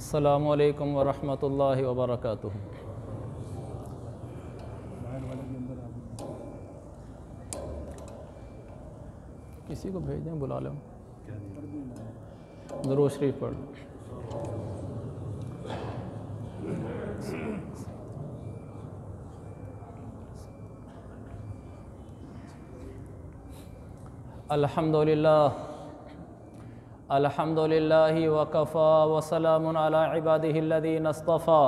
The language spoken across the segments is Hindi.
अस्सलामु अलैकुम वरहमतुल्लाहि वबरकातुहू। किसी को भेज दें, बुला लो, दुरूद शरीफ पढ़। अल्हम्दुलिल्लाहि वकफ़ा वसलामुन अला इबादिहिल्लज़ीना इस्तफ़ा,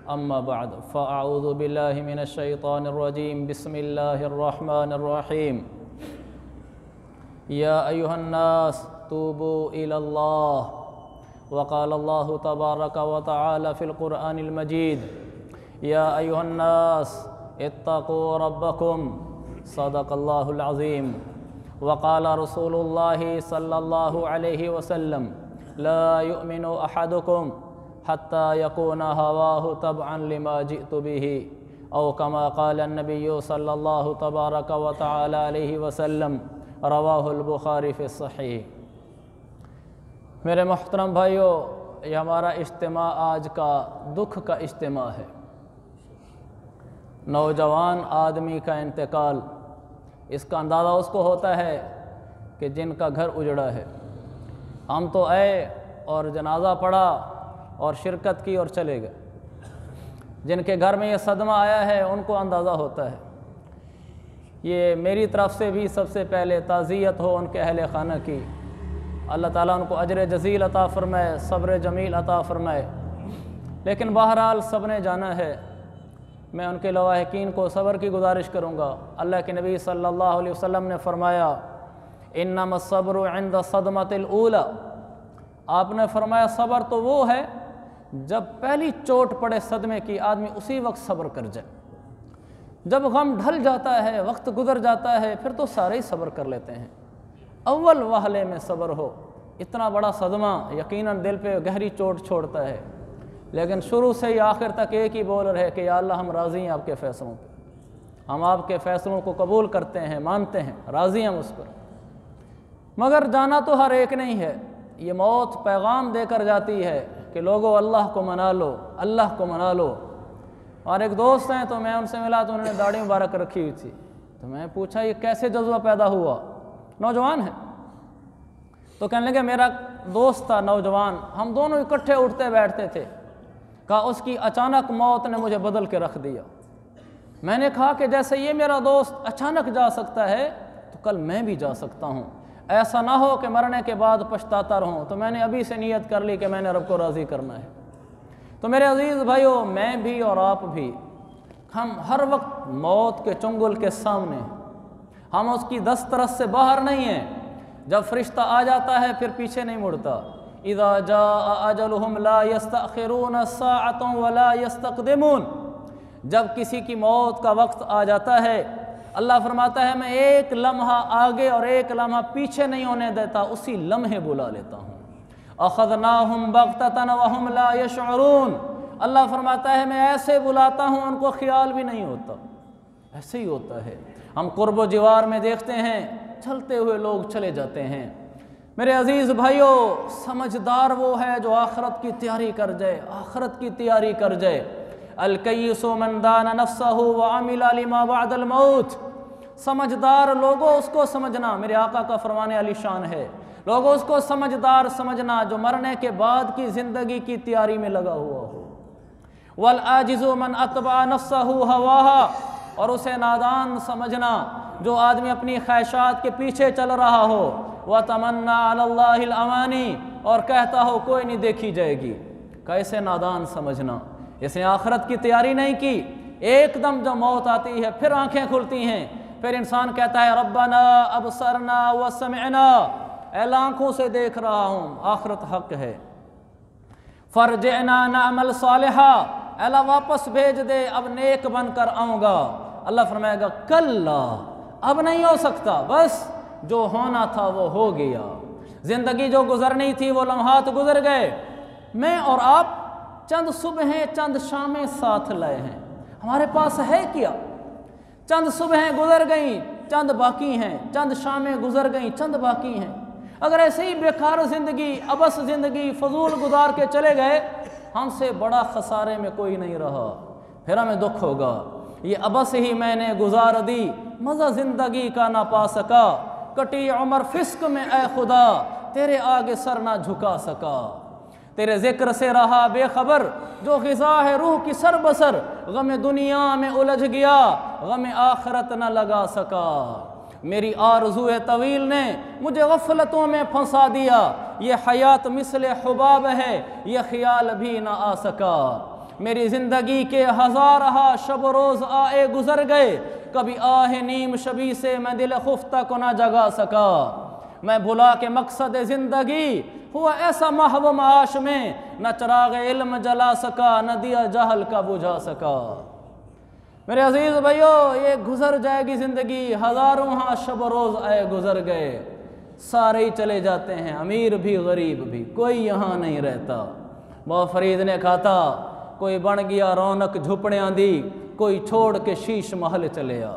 अम्मा बअद, फ़अऊज़ु बिल्लाहि मिनश शैतानिर रजीम, बिस्मिल्लाहिर रहमानिर रहीम। या अय्युहन्नास तूबू इलल्लाह वक़ालल्लाहु तबारक व तआला फ़िल क़ुरआनिल मजीद, या अय्युहन्नास इत्तक़ू रब्बकुम, सदक़ल्लाहुल अज़ीम। वक़ाल रसूलुल्लाहि सल्लल्लाहु अलैहि वसल्लम, ला युमिनु अहदुकुम हत्ता यकूना हवाहु तबअन लिमा जिअतु बिही, औ कमा क़ाल अन्नबिय्यु सल्लल्लाहु तबारक व तआला अलैहि वसल्लम, रवाहुल बुखारी फ़ी सहीह। मेरे मोहतरम भाइयों, ये हमारा इज्तिमा आज का दुख का इज्तिमा है। नौजवान आदमी का इंतकाल, इसका अंदाज़ा उसको होता है कि जिनका घर उजड़ा है। हम तो आए और जनाजा पढ़ा और शिरकत की और चले गए। जिनके घर में ये सदमा आया है उनको अंदाज़ा होता है। ये मेरी तरफ़ से भी सबसे पहले ताज़ियत हो उनके अहले खाना की। अल्लाह ताला उनको अजर जज़ील अता फ़रमाए, सब्र जमील अता फ़रमाए। लेकिन बहरहाल सब ने जाना है। मैं उनके लवाहिकीन को सब्र की गुजारिश करूँगा। अल्लाह के नबी सल्लल्लाहु अलैहि वसल्लम ने फ़रमाया, इन्नमा सब्रु इंद सदमतिल ऊला। आपने फरमाया सब्र तो वो है जब पहली चोट पड़े सदमे की, आदमी उसी वक्त सब्र कर जाए। जब गम ढल जाता है, वक्त गुजर जाता है, फिर तो सारे ही सब्र कर लेते हैं। अव्वल वहले में सब्र हो। इतना बड़ा सदमा यकीनन दिल पे गहरी चोट छोड़ता है, लेकिन शुरू से ही आखिर तक एक ही बोल रहे कि या अल्लाह हम राज़ी हैं आपके फ़ैसलों पे, हम आपके फ़ैसलों को कबूल करते हैं, मानते हैं, राज़ी हैं उस पर। मगर जाना तो हर एक नहीं है। ये मौत पैगाम देकर जाती है कि लोगों अल्लाह को मना लो, अल्लाह को मना लो। और एक दोस्त हैं, तो मैं उनसे मिला तो उन्होंने दाढ़ी मुबारक रखी हुई थी। तो मैं पूछा ये कैसे जज्बा पैदा हुआ? नौजवान है। तो कहने लगे मेरा दोस्त था नौजवान, हम दोनों इकट्ठे उठते बैठते थे। कहा उसकी अचानक मौत ने मुझे बदल के रख दिया। मैंने कहा कि जैसे ये मेरा दोस्त अचानक जा सकता है तो कल मैं भी जा सकता हूँ। ऐसा ना हो कि मरने के बाद पछताता रहूँ। तो मैंने अभी से नीयत कर ली कि मैंने रब को राज़ी करना है। तो मेरे अज़ीज़ भाइयों, मैं भी और आप भी, हम हर वक्त मौत के चुंगल के सामने हैं। हम उसकी दस्तरस से बाहर नहीं हैं। जब फरिश्ता आ जाता है फिर पीछे नहीं मुड़ता। इज़ा जाअ अजलुहुम ला यस्तअखिरून साअतन वला यस्तक़दिमून। जब किसी की मौत का वक्त आ जाता है, अल्लाह फरमाता है मैं एक लम्हा आगे और एक लम्हा पीछे नहीं होने देता, उसी लम्हे बुला लेता हूँ। अख़ज़नाहुम बग़ततन वहुम ला यशऊरून। अल्लाह फरमाता है मैं ऐसे बुलाता हूँ उनको ख्याल भी नहीं होता। ऐसे ही होता है। हम कुर्ब जिवार में देखते हैं चलते हुए लोग चले जाते हैं। मेरे अजीज़ भाइयों, समझदार वो है जो आखरत की तैयारी कर जाए, आखरत की तैयारी कर जाए। अल-कय्यिसु मन दाना नफ्सहु व अमिला लिमा बअदल मौत। समझदार लोगों उसको समझना, मेरे आका का फरमाने अली शान है, लोगों उसको समझदार समझना जो मरने के बाद की ज़िंदगी की तैयारी में लगा हुआ हो। वल आजिज़ु मन अतबा नफ्सहु हवाहा। और उसे नादान समझना जो आदमी अपनी ख्वाहिशात के पीछे चल रहा हो। व तमन्ना अलल्लाहिल अमानी। और कहता हो कोई नहीं देखी जाएगी। कैसे नादान समझना, इसने आखिरत की तैयारी नहीं की। एकदम जब मौत आती है फिर आंखें खुलती हैं, फिर इंसान कहता है रब्बना अबसरना व समिअना, ऐला आँखों से देख रहा हूँ, आखिरत हक है। फरजना नअमल सालिहा, ऐला वापस भेज दे, अब नेक बनकर आऊँगा। अल्लाह फरमाएगा कल्ला, अब नहीं हो सकता, बस जो होना था वो हो गया। ज़िंदगी जो गुजरनी थी वो लम्हात गुजर गए। मैं और आप चंद सुबहें चंद शामें साथ लाए हैं, हमारे पास है क्या? चंद सुबहें गुजर गईं, चंद बाकी हैं, चंद शामें गुजर गईं, चंद बाकी हैं। अगर ऐसे ही बेकार ज़िंदगी, अबस ज़िंदगी फजूल गुजार के चले गए, हमसे बड़ा खसारे में कोई नहीं रहा, फिर हमें दुख होगा। ये अबस ही मैंने गुजार दी, मज़ा ज़िंदगी का ना पा सका, कटी उम्र फिस्क में ए खुदा, तेरे आगे सर ना झुका सका। तेरे ज़िक्र से रहा बेखबर, जो ग़िज़ा है रूह की सर बसर, गम दुनिया में उलझ गया, गम आखिरत न लगा सका। मेरी आरज़ू तवील ने मुझे गफ़लतों में फंसा दिया, ये हयात मिसले हुबाब है, ये ख्याल भी न आ सका। मेरी ज़िंदगी के हज़ारहा शब रोज़ आए गुज़र गए, कभी आहे नीम शबी से मैं दिल खुफ्ता को न जगा सका। मैं भुला के मकसद ज़िंदगी हुआ ऐसा महव माश में, न चराग इल्म जला सका, न दिया जहल का बुझा सका। मेरे अजीज़ भाइयों, ये गुज़र जाएगी ज़िंदगी, हज़ारों हाँ शब रोज़ आए गुज़र गए, सारे ही चले जाते हैं, अमीर भी गरीब भी, कोई यहाँ नहीं रहता। बाबा फरीद ने कहा था, कोई बन गया रौनक झुपड़ियाँ दी, कोई छोड़ के शीश महल चले आ।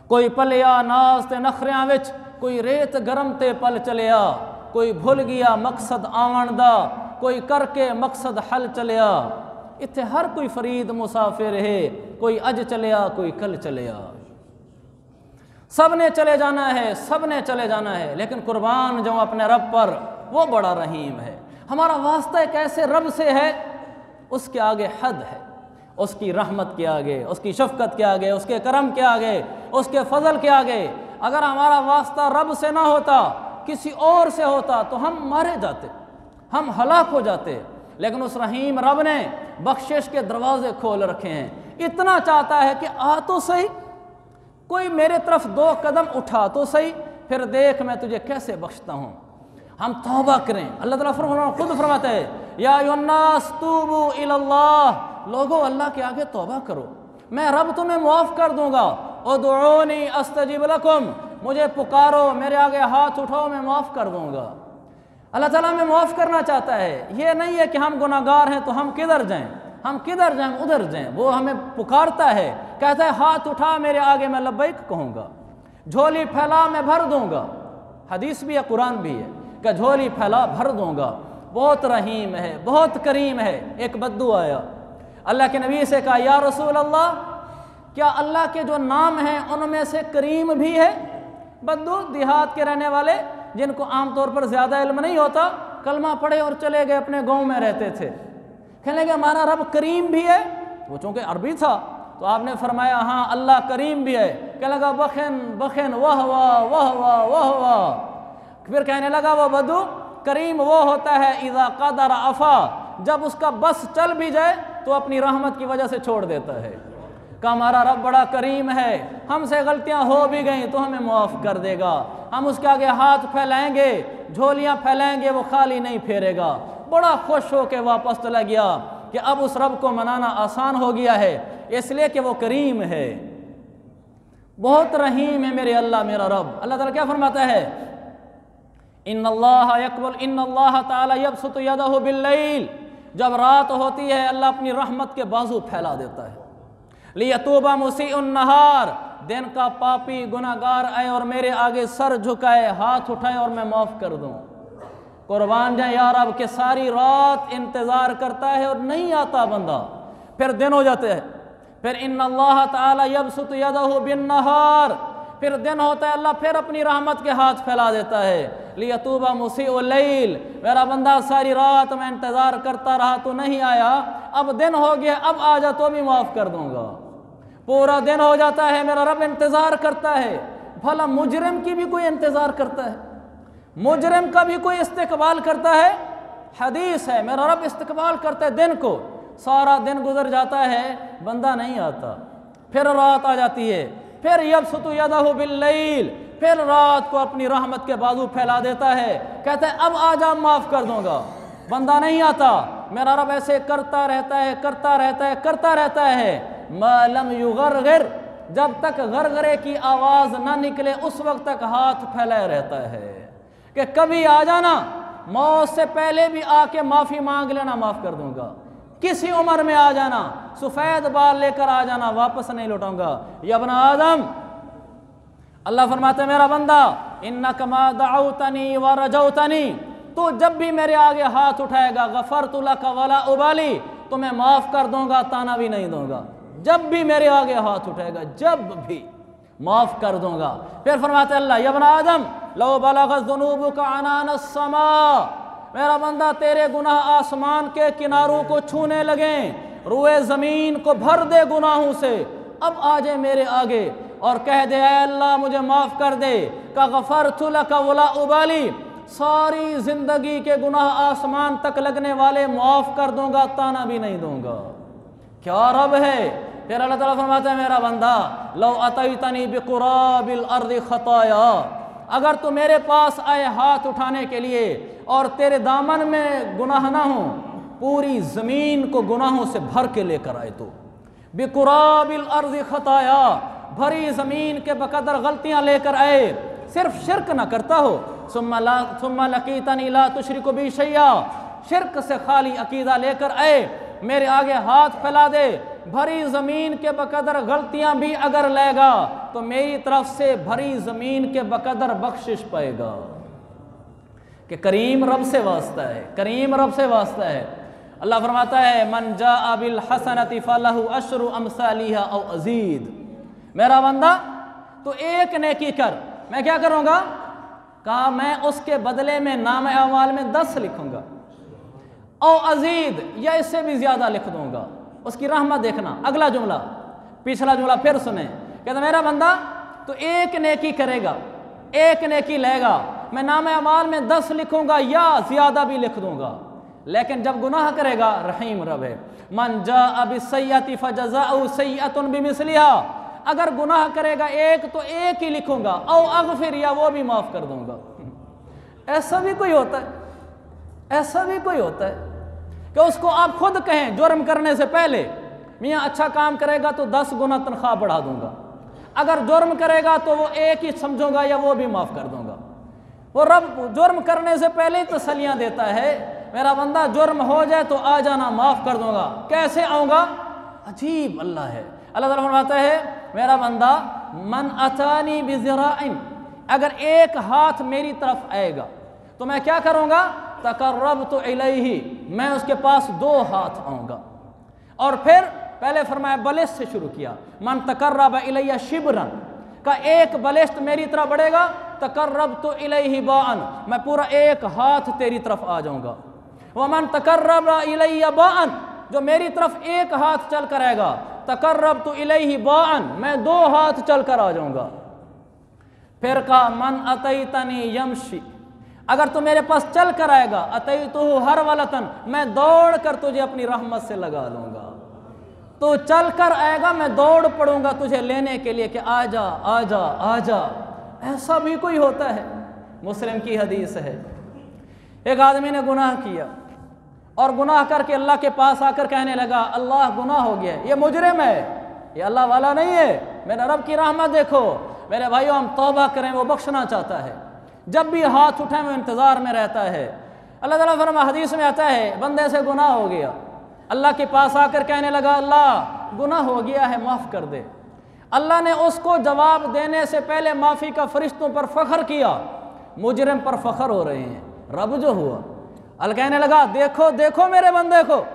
कोई पलिया नाज ते नखरियां विच, कोई रेत गरम ते पल चले आ। कोई भुल गया मकसद आवन दा, कोई करके मकसद हल चले आ। इत्थे हर कोई फरीद मुसाफिर है, कोई अज चले आ, कोई कल चले आ। सब ने चले जाना है, सब ने चले जाना है, लेकिन कुर्बान जो अपने रब पर, वो बड़ा रहीम है। हमारा वास्ता एक ऐसे रब से है, उसके आगे हद है, उसकी रहमत के आगे, उसकी शफकत के आगे, उसके करम के आगे, उसके फजल के आगे। अगर हमारा वास्ता रब से ना होता, किसी और से होता, तो हम मारे जाते, हम हलाक हो जाते। लेकिन उस रहीम रब ने बख्शिश के दरवाजे खोल रखे हैं। इतना चाहता है कि आ तो सही, कोई मेरे तरफ 2 कदम उठा तो सही, फिर देख मैं तुझे कैसे बख्शता हूँ। हम तौबा करें। अल्लाह ताला खुद फरमाता है, या अय्युहन्नास तूबू इलल्लाह, लोगो अल्लाह के आगे तौबा करो, मैं रब तुम्हें मुआफ़ कर दूंगा। उदऊनी अस्तजिब लकुम, मुझे पुकारो, मेरे आगे हाथ उठाओ, मैं माफ़ कर दूंगा। अल्लाह ताला हमें माफ़ करना चाहता है। ये नहीं है कि हम गुनाहगार हैं तो हम किधर जाएं, हम किधर जाएं, उधर जाएं। वो हमें पुकारता है, कहता है हाथ उठा मेरे आगे, मैं लब्बैक कहूँगा, झोली फैला मैं भर दूंगा। हदीस भी है, कुरान भी है कि झोली फैला भर दूंगा। बहुत रहीम है, बहुत करीम है। एक बद्दू आया, अल्लाह के नबी से कहा, या रसूल अल्लाह, क्या अल्लाह के जो नाम हैं उनमें से करीम भी है? बद्दू देहात के रहने वाले, जिनको आमतौर पर ज़्यादा इल्म नहीं होता, कलमा पढ़े और चले गए, अपने गांव में रहते थे। कहने लगे हमारा रब करीम भी है। वो चूँकि अरबी था तो आपने फरमाया हाँ अल्लाह करीम भी है। कहने लगा बखन बखन वाह वाह वाह वाह वाह वाह। फिर कहने लगा वो बद्दू, करीम वो होता है इज़ा क़दर अफ़ा, जब उसका बस चल भी जाए तो अपनी रहमत की वजह से छोड़ देता है। का हमारा रब बड़ा करीम है, हमसे गलतियां हो भी गई तो हमें माफ़ कर देगा। हम उसके आगे हाथ फैलाएंगे, झोलियां फैलाएंगे, वो खाली नहीं फेरेगा। बड़ा खुश हो के वापस चला गया कि अब उस रब को मनाना आसान हो गया है, इसलिए कि वो करीम है, बहुत रहीम है मेरे अल्लाह, मेरा रब। अल्लाह ताला क्या फरमाता है, इन्नल्लाह यक़बल, इन्नल्लाह ताला यबसुतु यदहु बिल्लैल, जब रात होती है अल्लाह अपनी रहमत के बाजू फैला देता है। लियतूबा मुसीउन नहार, दिन का पापी गुनाहगार आए और मेरे आगे सर झुकाए, हाथ उठाए और मैं माफ़ कर दूँ। कुर्बान जाए यार, अब के सारी रात इंतज़ार करता है और नहीं आता बंदा, फिर दिन हो जाते हैं। फिर इन्नल्लाह ताला यबसुतु यदहु बिन्नहार, फिर दिन होता है, अल्लाह फिर अपनी रहमत के हाथ फैला देता है। लियतूबा मुसीउल लैल, मेरा बंदा सारी रात मैं इंतज़ार करता रहा तो नहीं आया, अब दिन हो गया, अब आ जा तो भी माफ़ कर दूंगा। पूरा दिन हो जाता है, मेरा रब इंतज़ार करता है। भला मुजरिम की भी कोई इंतज़ार करता है? मुजरिम का भी कोई इस्तकबाल करता है? हदीस है, मेरा रब इस्तकबाल करता है दिन को। सारा दिन गुजर जाता है, बंदा नहीं आता, फिर रात आ जाती है, फिर यबसुतु यदहु बिल्लैल, फिर रात को अपनी रहमत के बाजू फैला देता है, कहता है अब आ जा माफ़ कर दूंगा। बंदा नहीं आता, मेरा रब ऐसे करता रहता है, करता रहता है, करता रहता है। मालम युगरगिर, जब तक गरगरे की आवाज़ ना निकले उस वक्त तक हाथ फैलाए रहता है कि कभी आ जाना, मौत से पहले भी आके माफ़ी मांग लेना, माफ़ कर दूंगा। किसी उम्र में आ जाना, सफ़ेद बाल लेकर आ जाना, वापस नहीं लौटाऊंगा। या इब्न आदम, अल्लाह फरमाते मेरा बंदा इन्नकमा दअउतनी व रजौतनी, तो जब भी मेरे आगे हाथ उठाएगा गफरतु लक वला उबाली, तो मैं माफ़ कर दूंगा, ताना भी नहीं दूंगा। जब भी मेरे आगे हाथ उठाएगा, जब भी माफ़ कर दूंगा। फिर फरमाते अल्लाह, या इब्न आदम लौ बलगत ज़ुनूबुका अनानस समा, मेरा बंदा तेरे गुनाह आसमान के किनारों को छूने लगे, रुए ज़मीन को भर दे गुनाहों से, अब आ जाए मेरे आगे और कह दे ऐ अल्लाह मुझे माफ़ कर दे, का गफरतु लक वला उबाली, सारी ज़िंदगी के गुनाह आसमान तक लगने वाले माफ़ कर दूंगा, ताना भी नहीं दूंगा। क्या रब है। फिर अल्लाह ताला फरमाता है मेरा बंदा लौ अतैतनी बिकुराबिल अर्दि खताया, अगर तू मेरे पास आए हाथ उठाने के लिए और तेरे दामन में गुनाह ना हो, पूरी ज़मीन को गुनाहों से भर के लेकर आए, तो बिकुराबिल अर्दि खताया, भरी ज़मीन के बकदर गलतियाँ लेकर आए, सिर्फ शिरक ना करता हो, सुम्मा लकीतनी ला तुशरिकु बी शैया, शिरक से खाली अकीदा लेकर आए, मेरे आगे हाथ फैला दे, भरी ज़मीन के बकदर गलतियां भी अगर लेगा तो मेरी तरफ से भरी ज़मीन के बकदर बख्शिश पाएगा। कि करीम रब से वास्ता है, करीम रब से वास्ता है। अल्लाह फरमाता है मन जाअ बिल हसनति फलहु अशरु अमसालिहा औ अजीद, मेरा बंदा तो एक नेकी कर, मैं क्या करूँगा, कहा मैं उसके बदले में नाम अमाल में 10 लिखूँगा, और अजीद या इससे भी ज़्यादा लिख दूँगा। उसकी रहमत देखना। अगला जुमला, पिछला जुमला फिर सुने, कहता मेरा बंदा तो एक नेकी करेगा, एक नेकी लेगा, मैं नाम अमाल में 10 लिखूँगा या ज़्यादा भी लिख दूँगा, लेकिन जब गुनाह करेगा रहीम रब है। मन जाअ बिस्सय्यति फजज़ाउ सय्यतुन बिमिस्लिहा, अगर गुनाह करेगा एक तो एक ही लिखूँगा, औ अग़फ़िर या वो भी माफ़ कर दूँगा। ऐसा भी कोई होता है, ऐसा भी कोई होता है कि उसको आप खुद कहें जुर्म करने से पहले मियाँ अच्छा काम करेगा तो 10 गुना तनख्वाह बढ़ा दूंगा, अगर जुर्म करेगा तो वो एक ही समझूंगा या वो भी माफ़ कर दूंगा। वो रब जुर्म करने से पहले ही तसल्लियाँ देता है, मेरा बंदा जुर्म हो जाए तो आ जाना, माफ़ कर दूंगा। कैसे आऊँगा, अजीब अल्लाह है। अल्लाह ताला फरमाता है मेरा बंदा मन अतानी बिज़राइन, अगर एक हाथ मेरी तरफ आएगा तो मैं क्या करूँगा, तकर्रबतु इलैहि, मैं उसके पास 2 हाथ आऊँगा। और फिर पहले फरमाया बलिष्ठ से शुरू किया, मन तकर्रब इलैया शिबरन, का एक बलिष्ठ मेरी तरफ बढ़ेगा, तकर्रबतु इलैहि बाअन, मैं पूरा एक हाथ तेरी तरफ आ जाऊँगा। व मन तकर्रब इलैया बाअन, जो मेरी तरफ एक हाथ चल कर आएगा, तकर्रबतु इलैहि बाअन, मैं 2 हाथ चल कर आ जाऊँगा। फिर कहा मन अतैतनी यमशी, अगर तू मेरे पास चल कर आएगा, अतैतुहु हरवलतन, मैं दौड़ कर तुझे अपनी रहमत से लगा लूँगा। तो चल कर आएगा, मैं दौड़ पड़ूंगा तुझे लेने के लिए कि आजा आजा आजा। ऐसा भी कोई होता है। मुस्लिम की हदीस है, एक आदमी ने गुनाह किया और गुनाह करके अल्लाह के पास आकर कहने लगा अल्लाह गुनाह हो गया, ये मुजरिम है, ये अल्लाह वाला नहीं है, मेरा रब की रहमत देखो। मेरे भाइयों हम तौबा करें, वो बख्शना चाहता है। जब भी हाथ उठाए वो इंतज़ार में रहता है। अल्लाह ताला फरमा हदीस में आता है बंदे से गुनाह हो गया, अल्लाह के पास आकर कहने लगा अल्लाह गुनाह हो गया है, माफ़ कर दे। अल्लाह ने उसको जवाब देने से पहले माफ़ी का फरिश्तों पर फ़ख्र किया, मुजरिम पर फ़ख्र हो रहे हैं। रब जो हुआ, अल्लाह कहने लगा देखो देखो मेरे बंदे को,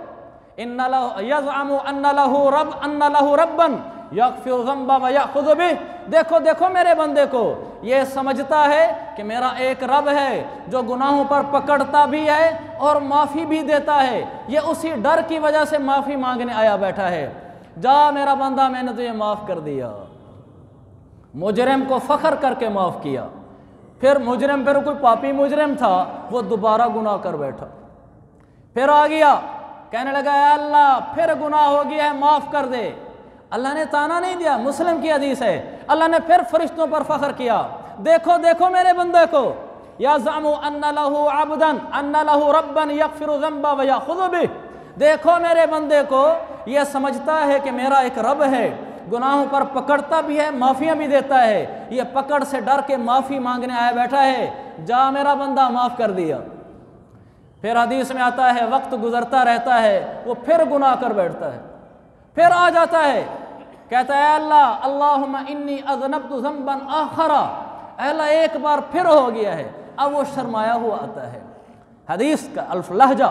इन्ना लहु यज़अमु अन्ना लहु रब्बन यग़फ़िरु ज़ंबा व यअख़ुज़ु बिह, देखो देखो मेरे बंदे को, ये समझता है कि मेरा एक रब है जो गुनाहों पर पकड़ता भी है और माफ़ी भी देता है, ये उसी डर की वजह से माफ़ी मांगने आया बैठा है। जा मेरा बंदा मैंने तुझे माफ़ कर दिया। मुजरिम को फ़ख्र करके माफ़ किया। फिर मुजरिम, फिर कोई पापी मुजरिम था, वो दोबारा गुनाह कर बैठा, फिर आ गया कहने लगा अल्लाह फिर गुनाह हो गया है, माफ़ कर दे। अल्लाह ने ताना नहीं दिया, मुस्लिम की हदीस है। अल्लाह ने फिर फरिश्तों पर फ़ख्र किया, देखो देखो मेरे बंदे को, यज़अमु अन्ना लहु अब्दन अन्ना लहु रब्बन यग़फ़िरु ज़ंबा व यअख़ुज़ु बिह, देखो मेरे बंदे को, यह समझता है कि मेरा एक रब है, गुनाहों पर पकड़ता भी है, माफ़ियाँ भी देता है, ये पकड़ से डर के माफ़ी मांगने आया बैठा है। जा मेरा बंदा माफ़ कर दिया। फिर हदीस में आता है वक्त गुजरता रहता है, वो फिर गुनाह कर बैठता है, फिर आ जाता है, कहता है अल्लाह अल्लाहुम्मा इन्नी अज़नब्तु ज़ंबन आखरा, अल्लाह एक बार फिर हो गया है, अब वो शर्माया हुआ आता है। हदीस का अल्फ लहजा,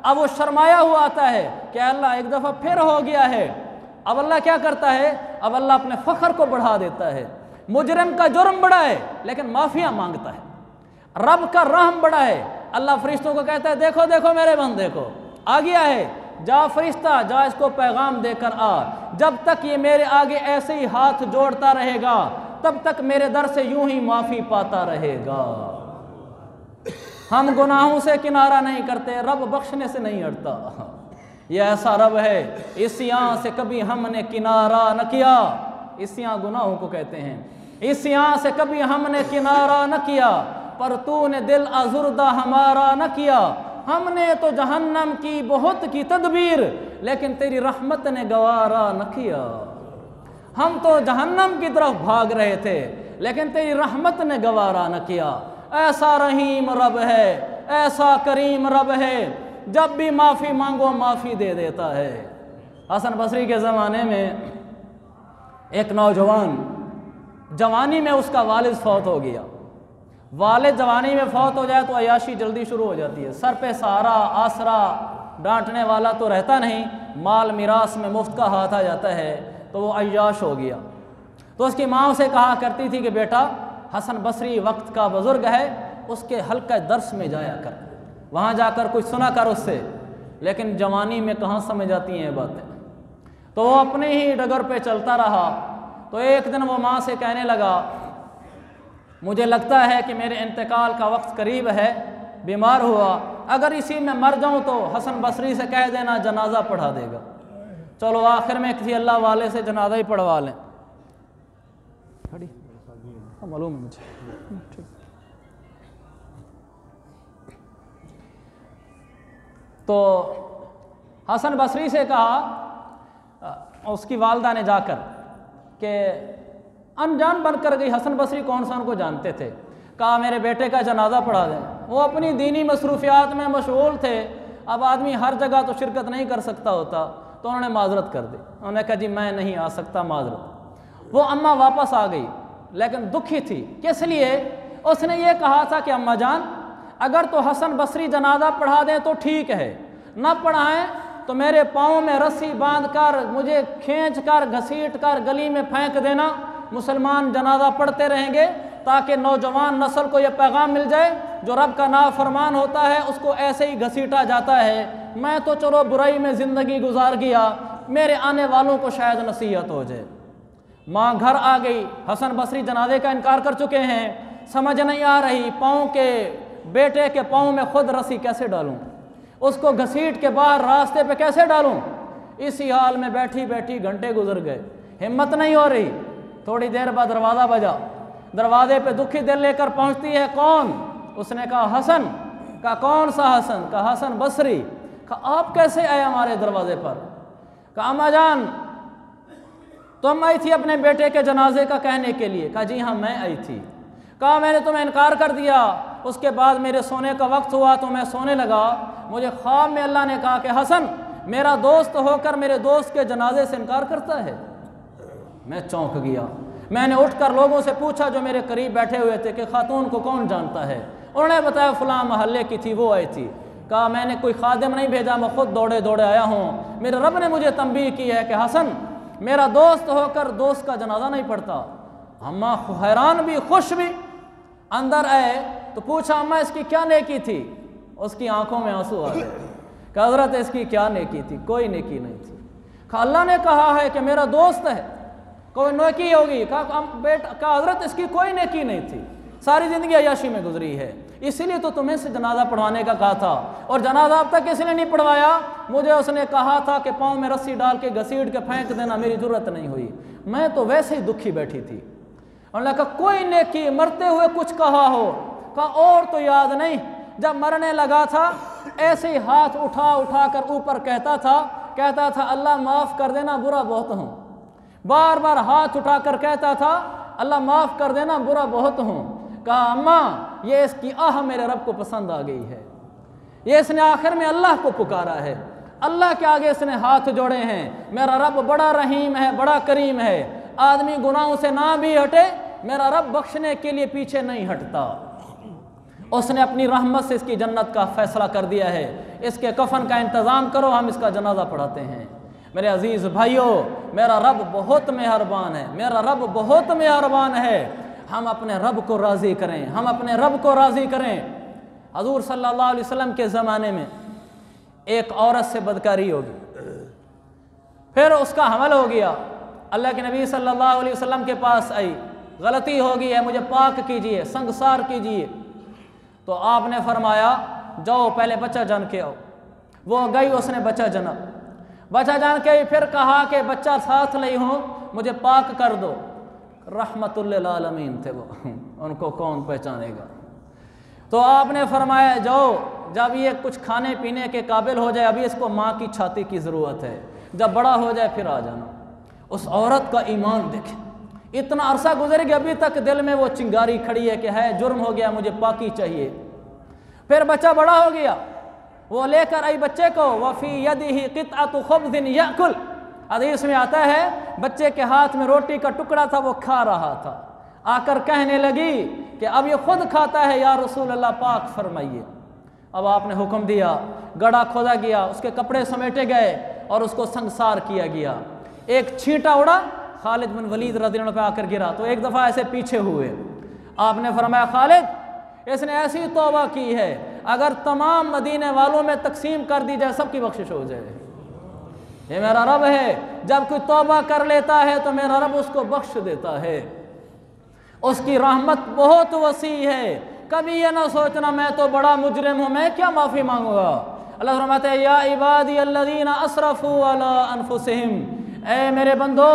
अब वो शर्माया हुआ आता है कि अल्लाह एक दफ़ा फिर हो गया है। अब अल्लाह क्या करता है, अब अल्लाह अपने फ़ख्र को बढ़ा देता है। मुजरिम का जुर्म बड़ा है लेकिन माफ़िया मांगता है, रब का रहम बड़ा है। अल्लाह फरिश्तों को कहता है देखो देखो मेरे बंदे को आ गया है, जा फरिश्ता जा इसको पैगाम देकर आ। जब तक ये मेरे आगे ऐसे ही हाथ जोड़ता रहेगा तब तक मेरे दर से यूं ही माफ़ी पाता रहेगा। हम गुनाहों से किनारा नहीं करते, रब बख्शने से नहीं हटता। यह ऐसा रब है, इस्यां से कभी हमने किनारा न किया। इस्यां गुनाहों को कहते हैं। इस्यां से कभी हमने किनारा न किया, पर तूने दिल अज़ुर्दा हमारा न किया। हमने तो जहन्नम की बहुत की तदबीर, लेकिन तेरी रहमत ने गवारा न किया। हम तो जहन्नम की तरफ भाग रहे थे लेकिन तेरी रहमत ने गवारा न किया। ऐसा रहीम रब है, ऐसा करीम रब है, जब भी माफ़ी मांगो माफ़ी दे देता है। हसन बसरी के ज़माने में एक नौजवान जवानी में उसका वालिद फौत हो गया। वालिद जवानी में फौत हो जाए तो अयाशी जल्दी शुरू हो जाती है। सर पे सहारा आसरा डांटने वाला तो रहता नहीं, माल मिरास में मुफ्त का हाथ आ जाता है, तो वो अय्याश हो गया। तो उसकी माँ उसे कहा करती थी कि बेटा हसन बसरी वक्त का बुज़ुर्ग है, उसके हल्का दर्स में जाया कर, वहाँ जाकर कुछ सुना कर उससे। लेकिन जवानी में कहाँ समझ आती हैं ये बातें। तो वो अपने ही डगर पे चलता रहा। तो एक दिन वो माँ से कहने लगा मुझे लगता है कि मेरे इंतकाल का वक्त करीब है, बीमार हुआ, अगर इसी में मर जाऊँ तो हसन बसरी से कह देना जनाजा पढ़ा देगा। चलो आखिर में किसी अल्लाह वाले से जनाजा ही पढ़वा लें। मालूम है मुझे। तो हसन बसरी से कहा उसकी वालदा ने जाकर कि अनजान बनकर गई। हसन बसरी कौन सा उनको जानते थे। कहा मेरे बेटे का जनाजा पढ़ा दें। वो अपनी दीनी मसरूफियात में मशगूल थे। अब आदमी हर जगह तो शिरकत नहीं कर सकता होता, तो उन्होंने माजरत कर दी। उन्होंने कहा जी मैं नहीं आ सकता, माजरत। वो अम्मा वापस आ गई लेकिन दुखी थी। किस लिए? उसने ये कहा था कि अम्मा जान अगर तो हसन बसरी जनाजा पढ़ा दें तो ठीक है, न पढ़ाएं तो मेरे पाँव में रस्सी बांध कर मुझे खींच कर घसीट कर गली में फेंक देना। मुसलमान जनाजा पढ़ते रहेंगे ताकि नौजवान नस्ल को यह पैगाम मिल जाए जो रब का नाफरमान होता है उसको ऐसे ही घसीटा जाता है। मैं तो चलो बुराई में ज़िंदगी गुजार गया, मेरे आने वालों को शायद नसीहत हो जाए। माँ घर आ गई। हसन बसरी जनाजे का इनकार कर चुके हैं। समझ नहीं आ रही पाँव के बेटे के पाँव में खुद रस्सी कैसे डालूं, उसको घसीट के बाहर रास्ते पे कैसे डालूं। इसी हाल में बैठी बैठी घंटे गुजर गए, हिम्मत नहीं हो रही। थोड़ी देर बाद दरवाज़ा बजा। दरवाजे पे दुखी दिल लेकर पहुंचती है। कौन? उसने कहा हसन। कहा कौन सा हसन? कहा हसन बसरी। कहा आप कैसे आए हमारे दरवाजे पर? कहा अम्मा जान तुम आई थी अपने बेटे के जनाजे का कहने के लिए? कहा जी हाँ मैं आई थी। कहा मैंने तुम्हें इनकार कर दिया, उसके बाद मेरे सोने का वक्त हुआ तो मैं सोने लगा, मुझे ख्वाब में अल्लाह ने कहा कि हसन मेरा दोस्त होकर मेरे दोस्त के जनाजे से इनकार करता है। मैं चौंक गया। मैंने उठकर लोगों से पूछा जो मेरे करीब बैठे हुए थे कि खातून को कौन जानता है। उन्होंने बताया फ़लाँ महल्ले की थी, वो आई थी। कहा मैंने कोई खादिम नहीं भेजा, मैं खुद दौड़े दौड़े आया हूँ। मेरे रब ने मुझे तंबीह की है कि हसन मेरा दोस्त होकर दोस्त का जनाजा नहीं पढ़ता। अम्मा हैरान भी खुश भी। अंदर आए तो पूछा अम्मा इसकी क्या नेकी थी? उसकी आंखों में आंसू आ गए। कहा हज़रत इसकी क्या नेकी थी? कोई नेकी नहीं थी। कहा अल्लाह ने कहा है कि मेरा दोस्त है, कोई नेकी होगी। कहा बेटा, कहा हज़रत इसकी कोई नेकी नहीं थी, सारी ज़िंदगी अय्याशी में गुजरी है, इसीलिए तो तुम्हें से जनाजा पढ़वाने का कहा था। और जनाजा अब तक इसलिए नहीं पढ़वाया, मुझे उसने कहा था कि पाँव में रस्सी डाल के घसीट के फेंक देना, मेरी ज़रूरत नहीं हुई, मैं तो वैसे ही दुखी बैठी थी। उन्होंने कहा कोई नेकी मरते हुए कुछ कहा हो? कहा और तो याद नहीं, जब मरने लगा था ऐसे ही हाथ उठा उठा कर ऊपर कहता था अल्लाह माफ़ कर देना बुरा बहुत हूँ। बार बार हाथ उठाकर कहता था अल्लाह माफ़ कर देना बुरा बहुत हूँ। कहा अम्मा ये इसकी आह मेरे रब को पसंद आ गई है, ये इसने आखिर में अल्लाह को पुकारा है, अल्लाह के आगे इसने हाथ जोड़े हैं। मेरा रब बड़ा रहीम है, बड़ा करीम है। आदमी गुनाहों से ना भी हटे मेरा रब बख्शने के लिए पीछे नहीं हटता। उसने अपनी रहमत से इसकी जन्नत का फैसला कर दिया है। इसके कफन का इंतज़ाम करो, हम इसका जनाजा पढ़ाते हैं। मेरे अजीज़ भाइयों, मेरा रब बहुत मेहरबान है, मेरा रब बहुत मेहरबान है। हम अपने रब को राज़ी करें, हम अपने रब को राज़ी करें। हज़ूर सल्लल्लाहु अलैहि वसल्लम के ज़माने में एक औरत से बदकारी होगी, फिर उसका हमल हो गया। अल्लाह के नबी सल्लल्लाहु अलैहि वसल्लम के पास आई, गलती हो गई है, मुझे पाक कीजिए, संगसार कीजिए। तो आपने फरमाया जाओ पहले बच्चा जान के आओ। वो गई, उसने बच्चा जना, बच्चा जान के आई, फिर कहा कि बच्चा साथ नहीं हो, मुझे पाक कर दो। रहमतुल लिल आलमीन थे वो, उनको कौन पहचानेगा। तो आपने फरमाया जाओ, जब ये कुछ खाने पीने के काबिल हो जाए, अभी इसको माँ की छाती की ज़रूरत है, जब बड़ा हो जाए फिर आ जाना। उस औरत का ईमान देखें, इतना अरसा गुजर गया, अभी तक दिल में वो चिंगारी खड़ी है कि है जुर्म हो गया, मुझे पाकी चाहिए। फिर बच्चा बड़ा हो गया, वो लेकर आई बच्चे को, वफ़ी यदिही क़ित्अतु ख़ुब्ज़िन याकुल, हदीस में आता है बच्चे के हाथ में रोटी का टुकड़ा था, वो खा रहा था। आकर कहने लगी कि अब ये खुद खाता है, या रसूल अल्लाह पाक फरमाइए। अब आपने हुक्म दिया, गड़ा खोदा गया, उसके कपड़े समेटे गए और उसको संसार किया गया। एक छींटा उड़ा, खालिद बिन वलीद रज़ियल्लाहु अन्हु पे आकर गिरा, तो एक दफ़ा ऐसे पीछे हुए। आपने फरमाया खालिद, इसने ऐसी तौबा की है, अगर तमाम मदीने वालों में तकसीम कर दी जाए सबकी बख्शिश हो जाए। ये मेरा रब है, जब कोई तौबा कर लेता है तो मेरा रब उसको बख्श देता है। उसकी रहमत बहुत वसी है। कभी ये ना सोचना मैं तो बड़ा मुजरिम हूँ, मैं क्या माफ़ी मांगूंगा। अल्लाह फरमाता है या इबादी अल्लज़ीना असरफू अला अनफुसिहिम, ऐ मेरे बंदो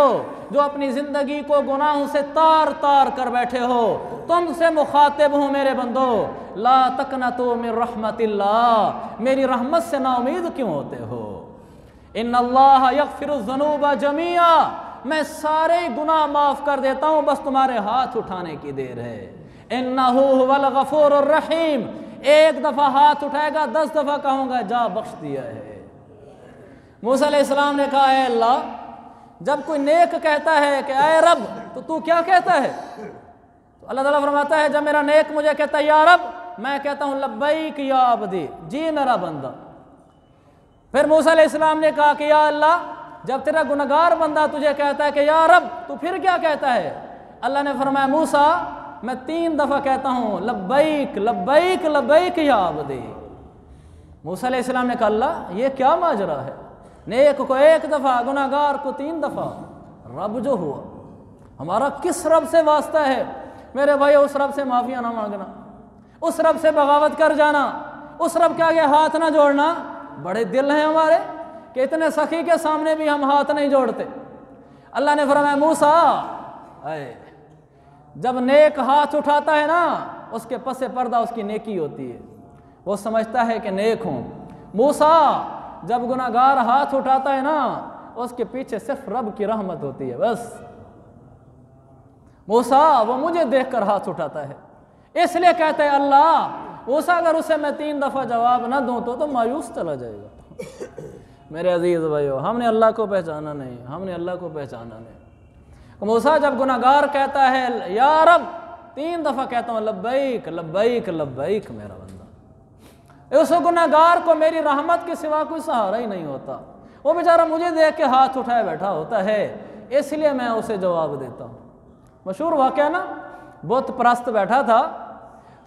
जो अपनी ज़िंदगी को गुनाहों से तार तार कर बैठे हो, तुमसे मुखातिब हूँ मेरे बंदो, ला तकनतू मिन रहमतिल्लाह, मेरी रहमत से नाउमीद क्यों होते हो। इन्नल्लाह यग़फिरुज़्ज़ुनूबा जमीआ, मैं सारे गुनाह माफ़ कर देता हूँ, बस तुम्हारे हाथ उठाने की देर है। इन्नहु हुवल गफूरुर रहीम, एक दफ़ा हाथ उठाएगा 10 दफ़ा कहूँगा जा बख्श दिया है। मूसा अलैहिस्सलाम ने कहा है अल्लाह, जब कोई नेक कहता है कि ऐ रब, तो तू क्या कहता है। तो अल्लाह ताला फरमाता है जब मेरा नेक मुझे कहता है या रब, मैं कहता हूँ लब्बैक या अब्दी, जी मेरा बंदा। फिर मूसा अलैहिस्सलाम ने कहा कि या अल्लाह, जब तेरा गुनहगार बंदा तुझे कहता है कि या रब, तो फिर क्या कहता है। अल्लाह ने फरमाया मूसा, मैं 3 दफ़ा कहता हूँ लब्बैक लब्बैक लब्बैक या अब्दी। मूसा अलैहिस्सलाम ने कहा अल्लाह ये क्या माजरा है, नेक को 1 दफ़ा, गुनहगार को 3 दफ़ा। रब जो हुआ हमारा किस रब से वास्ता है मेरे भाई, उस रब से माफ़िया ना मांगना, उस रब से बगावत कर जाना, उस रब के आगे हाथ ना जोड़ना। बड़े दिल हैं हमारे कि इतने सखी के सामने भी हम हाथ नहीं जोड़ते। अल्लाह ने फरमाया मूसा, जब नेक हाथ उठाता है ना, उसके पसे पर्दा उसकी नेकी होती है, वो समझता है कि नेक हूँ। मूसा जब गुनाहगार हाथ उठाता है ना, उसके पीछे सिर्फ रब की रहमत होती है बस। मूसा वो मुझे देखकर हाथ उठाता है, इसलिए कहते हैं अल्लाह मूसा अगर उसे मैं 3 दफ़ा जवाब ना दूँ तो मायूस चला जाएगा। मेरे अजीज़ भाइयों, हमने अल्लाह को पहचाना नहीं, हमने अल्लाह को पहचाना नहीं। मूसा जब गुनाहगार कहता है या रब, 3 दफ़ा कहता हूँ लब्बैक लब्बैक लब्बैक मेरा बंदा। उस गुनाहगार को मेरी रहमत के सिवा कोई सहारा ही नहीं होता। वो बेचारा मुझे देख के हाथ उठाए बैठा होता है, इसलिए मैं उसे जवाब देता हूँ। मशहूर वाक़या ना, बुत परस्त बैठा था,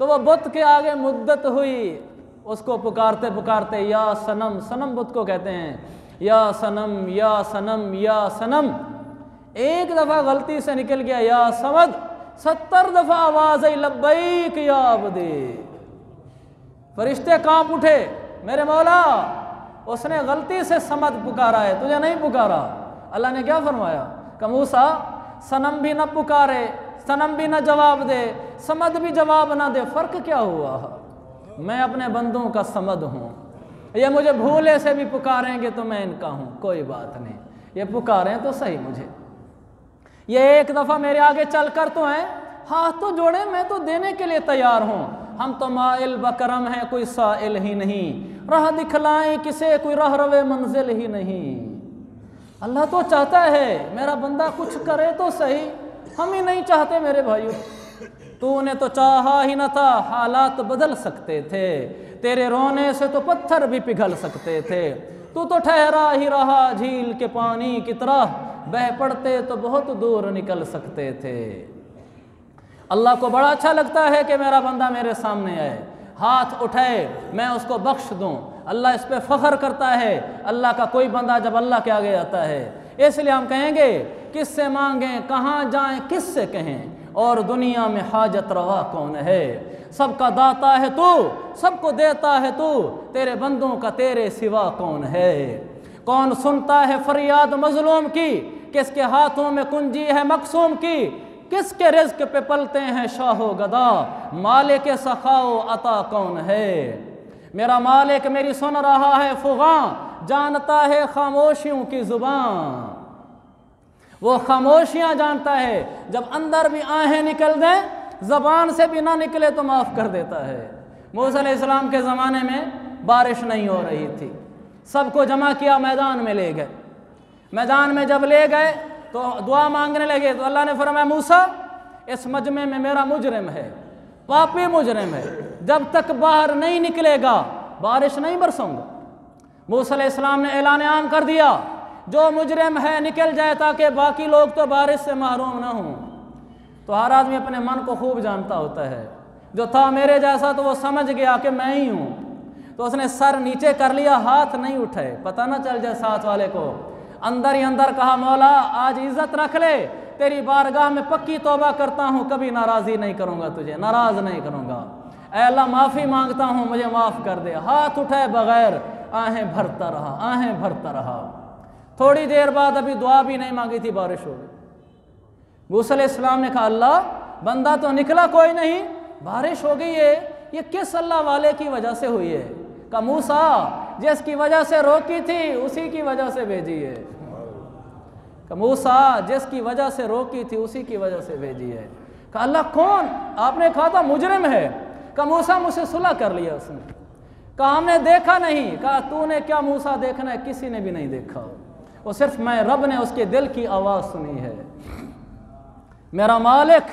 तो वह बुत के आगे मुद्दत हुई, उसको पुकारते पुकारते या सनम, सनम बुत को कहते हैं, या सनम या सनम या सनम। 1 दफ़ा गलती से निकल गया या समद, 70 दफ़ा आवाज़ आई लब्बैक या अब्दी। फरिश्ते कांप उठे, मेरे मौला उसने गलती से समद पुकारा है, तुझे नहीं पुकारा। अल्लाह ने क्या फरमाया कि मूसा सनम भी न पुकारे, सनम भी न जवाब दे, समद भी जवाब ना दे, फ़र्क क्या हुआ। मैं अपने बंदों का समद हूँ, ये मुझे भूले से भी पुकारेंगे तो मैं इनका हूँ, कोई बात नहीं, ये पुकारें तो सही मुझे। ये 1 दफ़ा मेरे आगे चल कर तो हैं, हाथ तो जोड़े, मैं तो देने के लिए तैयार हूँ। हम तो माइल बकरम हैं, कोई साइल ही नहीं, राह दिखलाएं किसे, कोई राह रवे मंजिल ही नहीं। अल्लाह तो चाहता है मेरा बंदा कुछ करे तो सही, हम ही नहीं चाहते मेरे भाइयों। तूने तो चाहा ही न था, हालात बदल सकते थे, तेरे रोने से तो पत्थर भी पिघल सकते थे। तू तो ठहरा ही रहा झील के पानी की तरह, बह पड़ते तो बहुत दूर निकल सकते थे। अल्लाह को बड़ा अच्छा लगता है कि मेरा बंदा मेरे सामने आए, हाथ उठाए, मैं उसको बख्श दूं। अल्लाह इस पे फ़ख्र करता है। अल्लाह का कोई बंदा जब अल्लाह के आगे आता है, इसलिए हम कहेंगे किससे मांगें, कहाँ जाएं, किससे कहें, और दुनिया में हाजत रवा कौन है। सबका दाता है तू, सबको देता है तू, तेरे बंदों का तेरे सिवा कौन है। कौन सुनता है फरियाद मजलूम की, किसके हाथों में कुंजी है मकसूम की, किसके रिज़्क़ पे पलते हैं शाहो गदा, मालिक सखाओ अता कौन है। मेरा मालिक मेरी सुन रहा है फ़ुगां, जानता है खामोशियों की ज़ुबान। वो खामोशियाँ जानता है, जब अंदर भी आहें निकल दें, ज़बान से भी ना निकले तो माफ़ कर देता है। मूसा अलैहिस्सलाम के ज़माने में बारिश नहीं हो रही थी, सबको जमा किया, मैदान में ले गए। मैदान में जब ले गए तो दुआ मांगने लगे, तो अल्लाह ने फरमाया मूसा इस मजमे में मेरा मुजरिम है, पापी मुजरिम है, जब तक बाहर नहीं निकलेगा बारिश नहीं बरसूंगा। मूसा अलैहिस्सलाम ने ऐलान आम कर दिया, जो मुजरिम है निकल जाए ताकि बाकी लोग तो बारिश से महरूम ना हों। तो हर आदमी अपने मन को खूब जानता होता है, जो था मेरे जैसा तो वो समझ गया कि मैं ही हूँ, तो उसने सर नीचे कर लिया, हाथ नहीं उठाए, पता ना चल जाए साथ वाले को। अंदर ही अंदर कहा मौला आज इज्जत रख ले, तेरी बारगाह में पक्की तौबा करता हूँ, कभी नाराज़ी नहीं करूँगा, तुझे नाराज़ नहीं करूँगा। ऐ अल्लाह माफ़ी मांगता हूँ, मुझे माफ़ कर दे। हाथ उठाए बगैर आहें भरता रहा, आहें भरता रहा। थोड़ी देर बाद अभी दुआ भी नहीं मांगी थी, बारिश हो गई। मूसा अलैहिस्सलाम ने कहा अल्लाह बंदा तो निकला कोई नहीं, बारिश हो गई है, ये किस अल्लाह वाले की वजह से हुई है। कहा मूसा जिसकी वजह से रोकी थी उसी की वजह से भेजी है। कहा मूसा जिसकी वजह से रोकी थी उसी की वजह से भेजी है। कहा अल्लाह कौन? आपने कहा था मुजरिम है। कहा मूसा मुझसे सुलह कर लिया उसने। कहा हमने देखा नहीं। कहा तूने क्या मूसा देखना है, किसी ने भी नहीं देखा, वो सिर्फ मैं रब ने उसके दिल की आवाज़ सुनी है। मेरा मालिक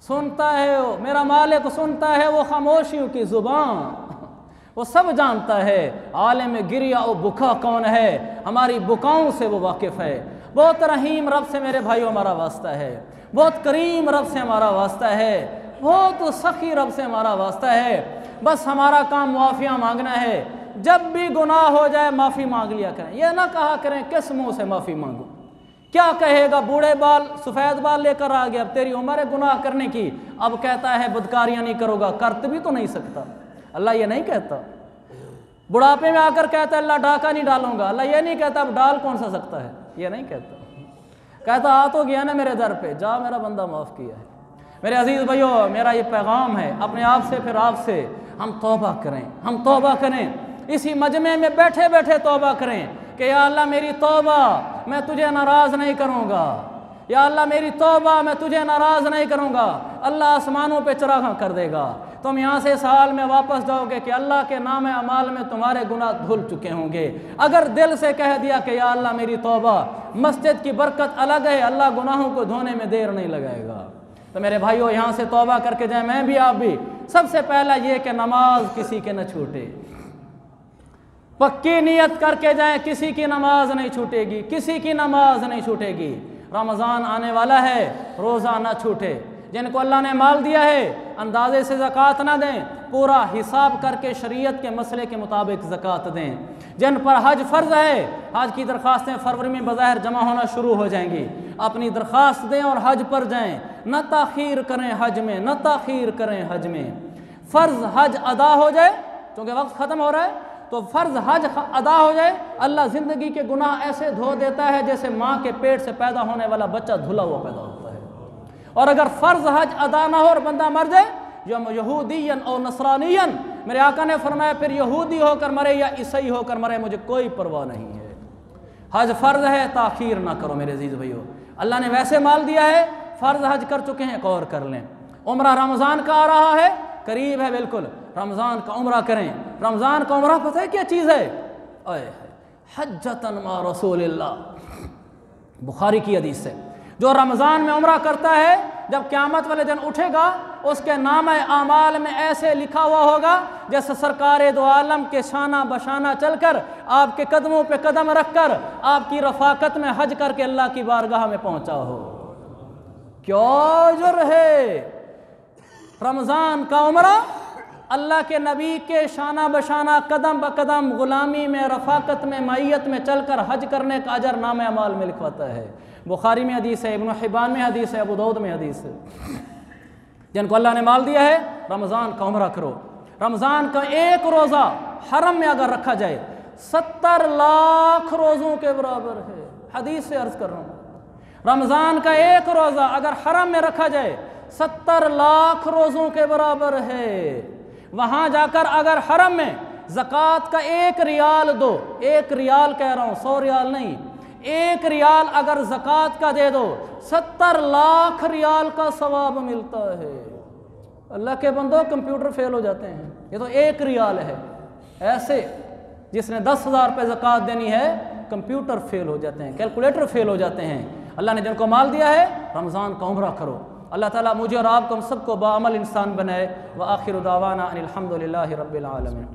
सुनता है, मेरा मालिक सुनता है वो खामोशियों की ज़ुबान, वो सब जानता है। आलिम गिरिया और बुका कौन है, हमारी बुकाओं से वो वाकिफ़ है। बहुत रहीम रब से मेरे भाइयों हमारा वास्ता है, बहुत करीम रब से हमारा वास्ता है, बहुत सखी रब से हमारा वास्ता है। बस हमारा काम मुआफ़िया मांगना है। जब भी गुनाह हो जाए माफ़ी मांग लिया करें, यह ना कहा करें किस मुँह से माफ़ी मांगूँ, क्या कहेगा बूढ़े बाल सफ़ेद बाल लेकर आ गया, अब तेरी उम्र है गुनाह करने की, अब कहता है बदकारियाँ नहीं करोगा, करते भी तो नहीं सकता। अल्लाह ये नहीं कहता। बुढ़ापे में आकर कहता है अल्लाह डाका नहीं डालूंगा, अल्लाह ये नहीं कहता अब डाल कौन सा सकता है, ये नहीं कहता। कहता आ तो गया ना मेरे दर पे, जा मेरा बंदा माफ़ किया है। मेरे अजीज़ भाइयों मेरा ये पैगाम है अपने आप से, फिर आपसे, हम तौबा करें, हम तौबा करें। इसी मजमे में बैठे बैठे तौबा करें कि या अल्लाह मेरी तौबा, मैं तुझे नाराज़ नहीं करूँगा। या अल्लाह मेरी तौबा, मैं तुझे नाराज़ नहीं करूँगा। अल्लाह आसमानों पे चरागा कर देगा। तुम यहाँ से इस हाल में वापस जाओगे कि अल्लाह के नाम अमाल में तुम्हारे गुनाह धुल चुके होंगे। अगर दिल से कह दिया कि या अल्लाह मेरी तौबा, मस्जिद की बरकत अलग है, अल्लाह गुनाहों को धोने में देर नहीं लगाएगा। तो मेरे भाइयों यहाँ से तौबा करके जाए, मैं भी आप भी। सबसे पहला ये कि नमाज किसी के न छूटे, पक्की नियत करके जाएं, किसी की नमाज नहीं छूटेगी, किसी की नमाज नहीं छूटेगी। रमज़ान आने वाला है, रोज़ा ना छूटे। जिनको अल्लाह ने माल दिया है अंदाजे से ज़कात ना दें, पूरा हिसाब करके शरीयत के मसले के मुताबिक ज़कात दें। जिन पर हज फ़र्ज़ है, हज की दरख्वास्तें फरवरी में बज़ाहिर जमा होना शुरू हो जाएंगी, अपनी दरख्वास्त दें और हज पर जाएं। न ताख़ीर करें हज में, न ताख़ीर करें हज में। फ़र्ज़ हज अदा हो जाए, क्योंकि वक्त ख़त्म हो रहा है, तो फ़र्ज़ हज अदा हो जाए, अल्लाह ज़िंदगी के गुनाह ऐसे धो देता है जैसे माँ के पेट से पैदा होने वाला बच्चा धुला हुआ पैदा होता है। और अगर फ़र्ज़ हज अदा ना हो और बंदा मर जाए, जो यहूदियन और नसरानियन, मेरे आका ने फरमाया फिर यहूदी होकर मरे या ईसाई होकर मरे, मुझे कोई परवाह नहीं है। हज फ़र्ज़ है, ताख़ीर ना करो मेरे अज़ीज़ भैया। अल्लाह ने वैसे माल दिया है, फ़र्ज़ हज कर चुके हैं, एक और कर लें। उम्रा रमज़ान का आ रहा है, करीब है बिल्कुल, रमज़ान का उम्रा करें। रमज़ान का उम्रा पता है क्या चीज़ है? हज्जतन मा रसूलिल्लाह, बुखारी की हदीस है। जो रमज़ान में उम्रा करता है, जब क़यामत वाले दिन उठेगा उसके नामे आमाल में ऐसे लिखा हुआ होगा जैसे सरकार दो आलम के शाना बशाना चलकर आपके कदमों पे कदम रखकर आपकी रफ़ाकत में हज करके अल्लाह की बारगाह में पहुंचा हो। क्या अजर है रमज़ान का उम्रा, अल्लाह के नबी के शाना बशाना कदम ब कदम ग़ुलामी में रफ़ाकत में मैयत में चलकर हज करने का अजर नाम अमाल में लिखवाता है। बुखारी में हदीस है, इब्न हिब्बान में हदीस है, अबू दाऊद में हदीस है। जिनको अल्लाह ने माल दिया है रमज़ान का उम्रा करो। रमज़ान का एक रोज़ा हरम में अगर रखा जाए 70 लाख रोज़ों के बराबर है। हदीस से अर्ज़ कर रहा हूँ, रमज़ान का एक रोज़ा अगर हरम में रखा जाए 70 लाख रोज़ों के बराबर है। वहाँ जाकर अगर हरम में ज़कात का 1 रियाल दो, 1 रियाल कह रहा हूँ 100 रियाल नहीं, 1 रियाल अगर ज़कात का दे दो 70 लाख रियाल का सवाब मिलता है। अल्लाह के बंदो कंप्यूटर फेल हो जाते हैं, ये तो 1 रियाल है। ऐसे जिसने 10,000 रुपये ज़कात देनी है कंप्यूटर फेल हो जाते हैं, कैलकुलेटर फेल हो जाते हैं। अल्लाह ने जिनको माल दिया है रमज़ान का उम्रा करो। अल्लाह ताला मुझे और आपको हम सबको बाअमल इंसान बनाए। व आखिर दावाना अनिल हम्दुलिल्लाहि रब्बिल आलमीन।